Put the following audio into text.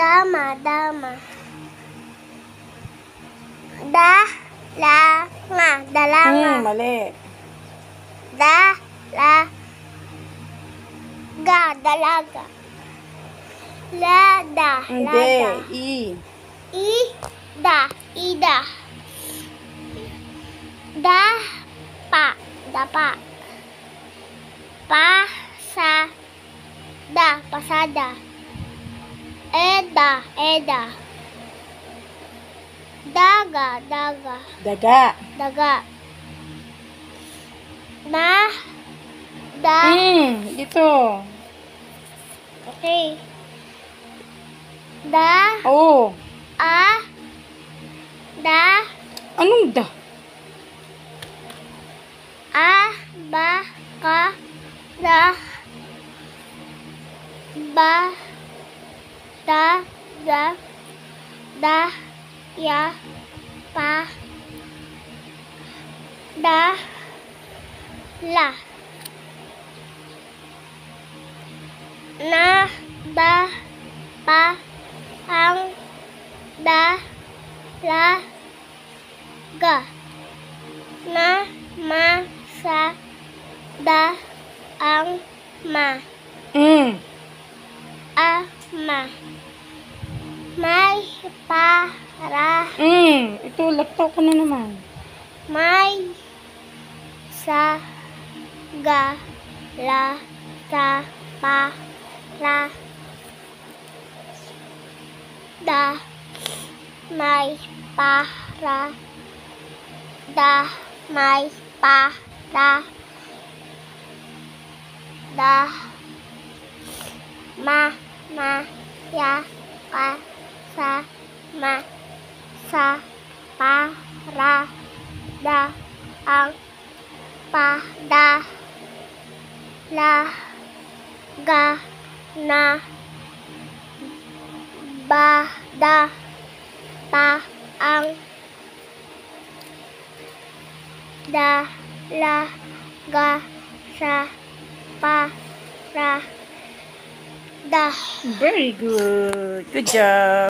Dama, dama. Dalanga, dalanga. Mali. Dalaga. Lada, Hindi. lada. Ida. Dapa. Pasada. Eda. Daga. Daga. Ito. Okay. Oh. Anong da? Dalaga. Ama. May para. Ito, laptop ko na naman. May saga la sa para da may para da may para da ya ka sa para da ang pada la ga na bada ta ang da la ga sa para da. Very good. Good job.